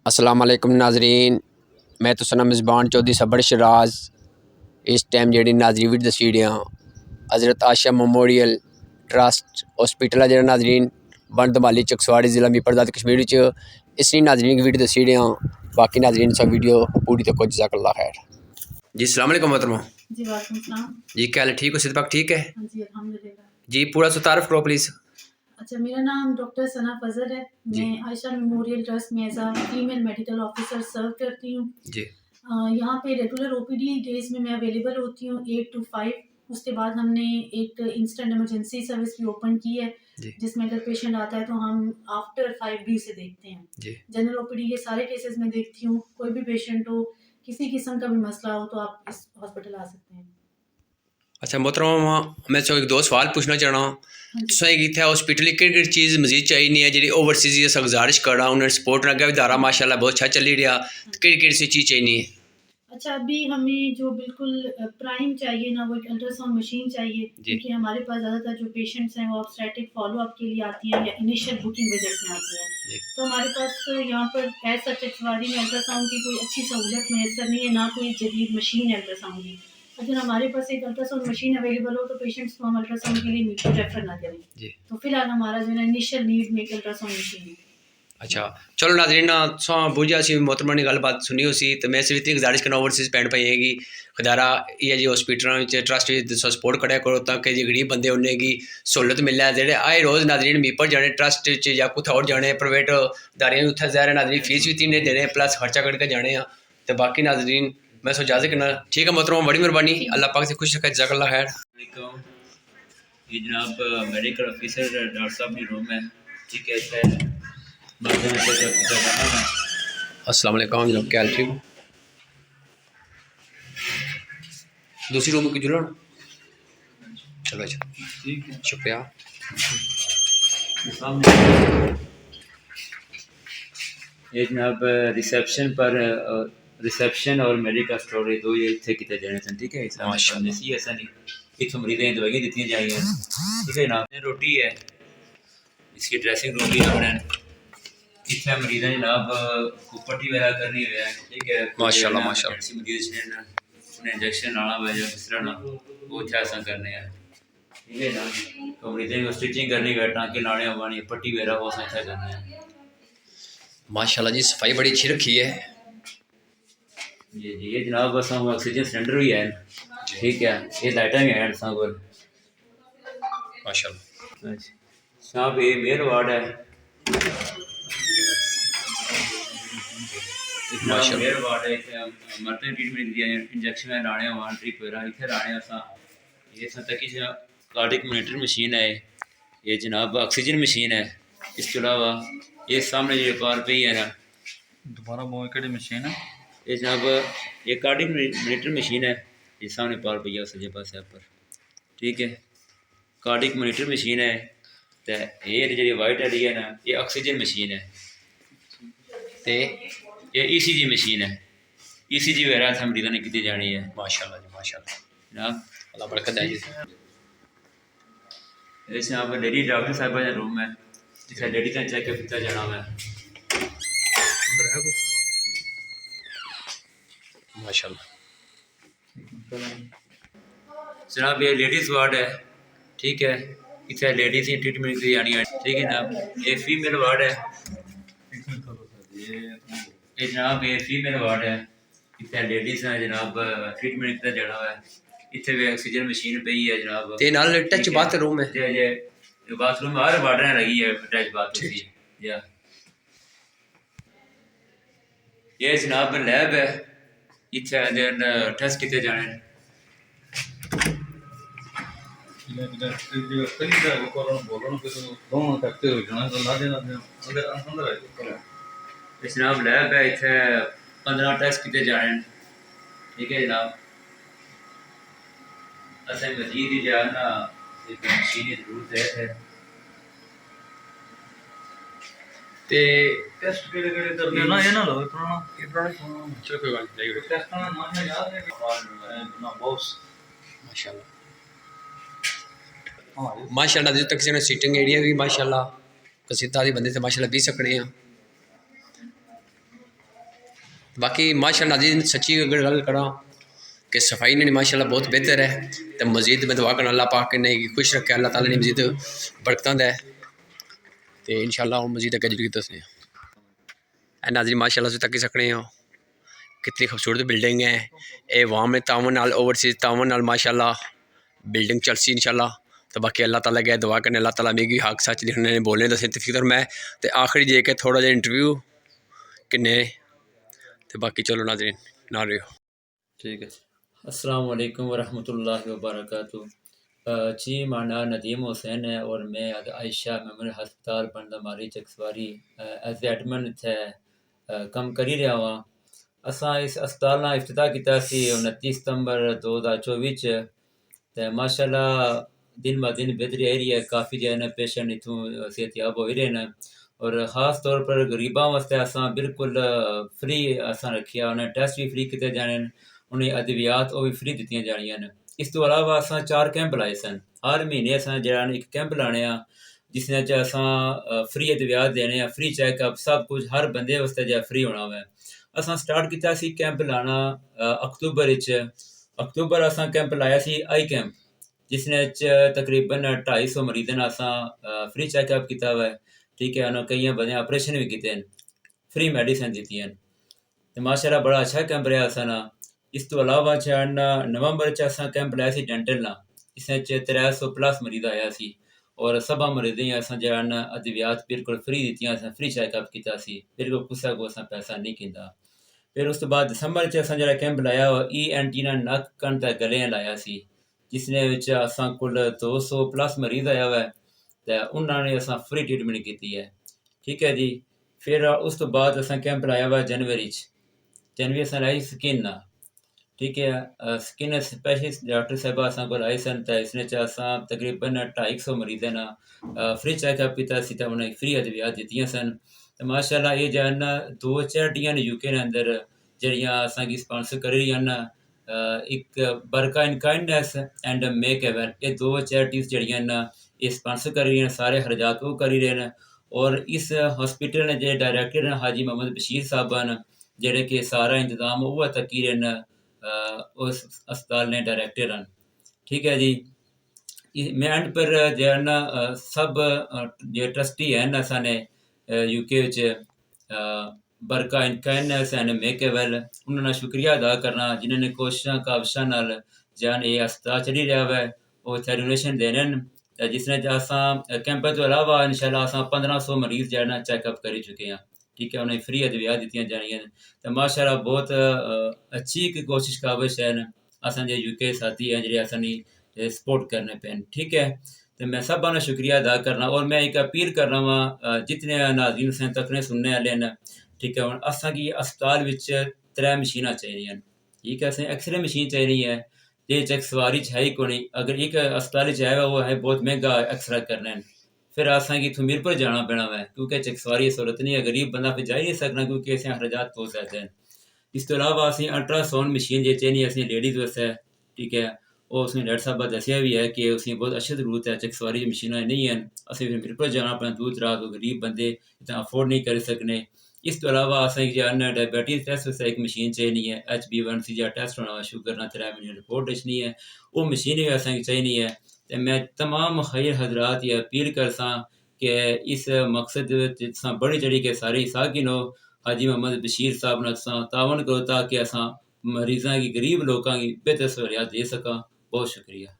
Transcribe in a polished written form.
अस्सलाम वालेकुम नाजरीन, मैं तो सना मिज़बान चौधरी सबड़ शराज। इस टाइम जी नाजरी भी दसी रहा हज़रत आशा मेमोरियल ट्रस्ट हॉस्पिटल है जो नाजरीन बन दमाली चकसवाड़ी ज़िला मीरपुर कश्मीर इसलिए नाजरीन की वीडियो दसी रहा। बाकी नाजरीन सब वीडियो पूरी तो कुछ जज़ाकल्लाह खैर। जी अस्सलाम वालेकुम मोहतरमा। जी वालेकुम सलाम। जी क्या हाल है, ठीक हो? सिद्दीक़ ठीक है? हाँ जी अल्हम्दुलिल्लाह। जी पूरा सा तारुफ करो प्लीज़। अच्छा, मेरा नाम डॉक्टर सना फजल है। मैं आयशा मेमोरियल ट्रस्ट में एज आ फीमेल मेडिकल ऑफिसर सर्व करती हूँ जी। यहाँ पे रेगुलर ओपीडी डेज में मैं अवेलेबल होती हूँ 8 to 5। उसके बाद हमने एक इंस्टेंट इमरजेंसी सर्विस भी ओपन की है जिसमें अगर पेशेंट आता है तो हम आफ्टर 5 से देखते हैं। जनरल ओपीडी के सारे केसेस में देखती हूँ। कोई भी पेशेंट हो, किसी किस्म का भी मसला हो तो आप इस हॉस्पिटल आ सकते हैं। अच्छा मोहतरमा, मैं एक दो सवाल पूछना चाह रहा हूँ। तुसें इत्थै हॉस्पिटल केह्ड़ी चीज़ मजीद चाहिए है जी ओवरसीज अस गुजारिश करा उन्हें सपोर्ट अग्गें भी इदारा माशाल्लाह बहुत अच्छा चली रहा, केह्ड़ी चीज़ चाहिए है? अच्छा, अभी हमें जो बिल्कुल प्राइम चाहिए ना वो एक अल्ट्रासाउंड मशीन चाहिए, क्योंकि हमारे पास ज़्यादातर जो पेशेंट्स हैं वो ऑब्स्टेट्रिक फॉलोअप के लिए आती हैं या इनिशियल बुकिंग विजिट में आती हैं। तो हमारे पास यहाँ पर ऐसा चकसवाड़ी में अल्ट्रासाउंड की कोई अच्छी सहूलत मैसर नहीं है, ना कोई जदीद मशीन है अल्ट्रासाउंड की। अगर हमारे पास एक अल्ट्रासाउंड मशीन अवेलेबल हो तो पेशेंट्स को हम अल्ट्रासाउंड के लिए मीटर रेफर ना करें। तो फिलहाल हमारा जो है इनिशियल नीड में एक अल्ट्रासाउंड मशीन है। अच्छा चलो नाज़रीन, बुझा सी मोहतरमा ने गलबात सुनी हो सी, तो मैं सिर्फ इतनी गुजारिश करना ओवरसीज पैंट पाइएगी खदारा ये जी हॉस्पिटलों ट्रस्ट सपोर्ट करा करो ताकि जो गरीब बंदे उन्हें की सहूलत मिले। जेह्ड़े आए रोज़ नाज़रीन मीरपुर जाने ट्रस्ट या कुछ और जाने प्राइवेट इदारे उत्थे ज़ाहिर नाज़रीन फीस भी तीन देने प्लस खर्चा करके जाने। तो बाकी नाज़रीन मैं सो इजाज़त करना। ठीक है मोहतरमा, बड़ी मेहरबानी, अल्लाह पाक से खुश रखे, जज़ाकल्लाह खैर। ये जनाब मेडिकल ऑफिसर डॉक्टर साहब की रूम है, ठीक है। अस्सलाम वालेकुम जनाब, क्या हाल, ठीक हो? दूसरी रूम की जरूर चलो अच्छा ठीक है, शुक्रिया। ये जनाब रिसेप्शन और मेडिकल स्टोर दो ये इतने किए जाने थे, ठीक है। माशाअल्लाह ऐसा नहीं इतों मरीज़ों दवाइयाँ दी जाएंगी, ठीक है जनाब। रोटी है, इसकी ड्रेसिंग रूम भी अपने इतने मरीज़ जनाब को पट्टी वगैरह करनी है, ठीक है। माशाअल्लाह माशाअल्लाह मरीज़ उन्हें इंजेक्शन लाना हुआ जो इस तरह वो अच्छा ऐसा करने हैं, ठीक है ना। तो मरीज़ों को स्टिचिंग करनी है, टाँके लाने वानी पट्टी वगैरह वो अच्छा करना है। माशाल्लाह जी, सफाई बड़ी अच्छी रखी है जी जी। ये जनाब बस हम ऑक्सीजन सिलेंडर भी है, ठीक है। ये लाइटा भी हैं सब माशाल्लाह। साहब ये मेयर वार्ड है, मेयर वार्ड है। इतने मरते ट्रीटमेंट दिया इंजेक्शन लाने वन ट्रिप वगैरह इतने लाने असा। ये तक कार्डिक मॉनिटर मशीन है, ये जनाब ऑक्सीजन मशीन है। इसके अलावा ये सामने जो पार पे ही है ना, दोबारा वो कड़ी मशीन है ये जनाब ये कार्डिक मॉनिटर मशीन है। ये सामने पार पे है सजे पास पर, ठीक है। कार्डिक मॉनिटर मशीन है। तो ये जी वाइट वाली है ना, ये ऑक्सीजन मशीन है। तो ये ECG मशीन है। ECG वगैरह इतना मरीज़ों ने की जानी है। माशाल्लाह जी माशाल्लाह, जनाब अल्लाह बरकत दे जी। इस यहाँ पर लेडी डॉक्टर साहब का रूम है, जिसे लेडी का चेकअप किया जाना है। माशाल्लाह जनाब ये लेडीज़ वार्ड है, ठीक है। इतने लेडीज़ ही ट्रीटमेंट की जानी है, ठीक है जनाब। ये फीमेल वार्ड है, ये जनाब ये फीमेल वार्ड है। इतने लेडीज़ हैं जनाब ट्रीटमेंट किया जाना है। इतने भी ऑक्सीजन मशीन पे ही है जनाब। ते नाल टच बाथरूम है, ये बाथरूम हर वार्ड में लगी है, अटैच बाथरूम या ये जनाब लैब है। इतने टेस्ट किए जाने जनाब लैब है। इतने 15 टेस्ट किए जाने, ठीक है जनाब। असें मजीद ही जाना एक मशीन की जरूरत है। ते टेस्ट केड़े केड़े करने ना ये ना लो पुराना चलो कोई बात नहीं। टेस्ट ना नाम याद है ना बॉस माशाल्लाह माशाल्लाह जो तक से सीटिंग एरिया भी माशाल्लाह कसीदा दी बंदे से माशाल्लाह भी सकने हैं। बाकी माशाल्लाह नाज़रीन सच्ची अगर गल करां कि सफाई ने माशाल्लाह बहुत बेहतर है, तो मजीद मैं दुआ करना अल्लाह पाक ने खुश रखे, अल्लाह ताला ने मजीद बरकतां दे, तो इंशाल्लाह हम मजीद अग्गे जरूर दसने। नाज़रीन माशाल्लाह तुसीं तक्की सकने हो कितनी खूबसूरत बिल्डिंग है। ये वाम तावन नाल ओवरसीज़ तावन नाल माशाल्लाह बिल्डिंग चलसी इंशाल्लाह। तो बाकी अल्लाह ताला अग्गे दुआ करने अल्लाह ताला मिगी हक सच लिखने बोलने दस्से ते फिक्र मैं ते आखिरी जे के थोड़ा जिहा इंटरव्यू किन्ने ते बाकी चलो नाज़रीन ना रहियो। ठीक है। अस्सलाम वालेकुम वरहमतुल्लाहि वबरकातुहू। जी माना नदीम हुसैन है और मैं आयशा मेमोरियल हस्पताल बंदामारी चकसवारी एज एडमिन इत्थे कम करी रहा हुआ। असां इस अस्पताल ना इफ्तिताह किया सी 29 सितंबर 2024 च, ते माशाल्लाह दिन ब दिन बेहतरी आई रही है। काफ़ी जो है ना पेशेंट इतों सेहतयाब हो रहे हैं और ख़ास तौर पर गरीबां वास्ते असां बिल्कुल फ्री असां रखिया, उन्हें टेस्ट भी फ्री किए जाने, उन्हें अद्वियात वो भी फ्री दित्तियां जानियां न। इस तो अलावा असां 4 कैंप लाए सन। हर महीने असां जेह्ड़ा एक कैंप लाने आ जिसने च असां फ्री अद्वियात देने आ, फ्री चैकअप सब कुछ हर बंदे वास्ते जो फ्री होना वै। असां स्टार्ट किया सी कैंप लाना अक्तूबर अक्तूबर असां कैंप लाया सी आई कैंप, जिसने तकरीबन 250 मरीज़ों ने असां फ्री चैकअप किया हुआ है। ठीक है, उन्होंने कई बंदे ऑपरेशन भी किए, फ्री मेडिसिन दी हैं, तो माशाल्लाह बड़ा अच्छा कैंप रहा असां। इस तो अलावा नवंबर च असां कैंप लाया सी डेंटल ना, इसने 300 प्लस मरीज आया सी और सभा मरीजें असां जो अद्वियात बिल्कुल फ्री दित्तियां, असां फ्री चैकअप किया सी, बिल्कुल कुसै को असां पैसा नहीं कीता। फिर उस तो बाद दिसंबर च असां जो कैंप लाया ENT ना नक कन ते गले लाया सी, जिसने विच असां कुल 200 प्लस मरीज आया हुआ है, तो उन्होंने असां फ्री ट्रीटमेंट की है। ठीक है जी। फिर उस तो बाद असां कैंप लाया हुआ जनवरी असां लाई स्किन ना। ठीक है, स्किन स्पेशलिस्ट डॉक्टर साहबा असां को आए सन, तो इसने असां तकरीबन 250 मरीज़ों ना फ्री चैकअप किया सी, तो उन्हें फ्री अद्वियात दित्तियां सन। तो माशाल्लाह ये जो है ना 2 चैरिटियां यूके ने अंदर जड़ियां असांगी स्पॉन्सर करी रही हैं। एक बरका इन काइंडनेस एंड मेक एवर, ये 2 चैरिटीज़ जड़ियां ना ये स्पॉन्सर कर रही हैं, सारे खर्चात वो करी रहे हैं। और इस हॉस्पिटल ने जो डायरैक्टर हैं हाजी मोहम्मद बशीर साहब न, जेह्ड़े कि सारा इंतजाम उ'ऐ तक्की रहे न, उस अस्पताल ने डायरैक्टर हैं। ठीक है जी। मैं एंड पर जो है ना सब जो ट्रस्टी हैं न असाने यूके बरका इन काइंडनेस एंड मेक एवेल, उन्होंने शुक्रिया अदा करना जिन्होंने कोशिशा काविशा नाल जान ये अस्पताल चली रहा है, वो इत्थे डोनेशन देने न, जिसने असां कैंप तो अलावा इंशाल्लाह असां 1500 मरीज जो है ना चैकअप करी चुके हैं। ठीक है, उन्हें फ्री अद्वियात दित्तियां जानियां, तो माशाल्लाह बहुत अच्छी एक कोशिश काविश है न असांजे यूके साथी हैं जेह्ड़े असांगी सपोर्ट करने पे। ठीक है, तो मैं सब ने शुक्रिया अदा करना और मैं एक अपील करना वा जितने नाज़रीन से तकने सुनने वाले न। ठीक है, हुण असांगी अस्पताल विच 3 मशीनां चाहिदियां न। ठीक है, असें एक्सरे मशीन चाहिदी है, ये चकसवारी च है ही कोनी। अगर एक अस्पताल च है वो है बहुत महंगा एक्सरा करने न, फिर असेंगी इत्थों मीरपुर जाना पैना वै, क्योंकि चकसवारी सहूलत नहीं है, गरीब बंदा फिर जाई नहीं सकना क्योंकि असें अखराजात बहुत ज़्यादा हैं। इस तो अलावा असें अल्ट्रासाउंड मशीन जे चाहिदी असें लेडीज़ वास्ते। ठीक है, वो उसने डॉक्टर साहब दस्सिया भी है कि उसी बहुत अच्छी जरूरत है, चकसवारी मशीनां नहीं हैं, असें फिर मीरपुर जाना पैना दूर दराज, गरीब बंदे इतना अफोर्ड नहीं करी सकने। इस तो अलावा असें जो है डायबिटीज़ टेस्ट वास्ते एक मशीन चाहिदी है, HB1C जा टेस्ट होना शुगर ना 3 महीने रिपोर्ट दस्सनी है, वो मशीन भी असें चाहिदी है। तो मैं तमाम खैर हजरात ये अपील करसा कि इस मकसद तुसां बढ़ी चढ़ी के सारी हिस्सा गिनो, हाजी मोहम्मद बशीर साहब ने तावन करो ताकि असां मरीज़ां की गरीब लोगों की बेहतर सहूलियत दे सकां। बहुत शुक्रिया।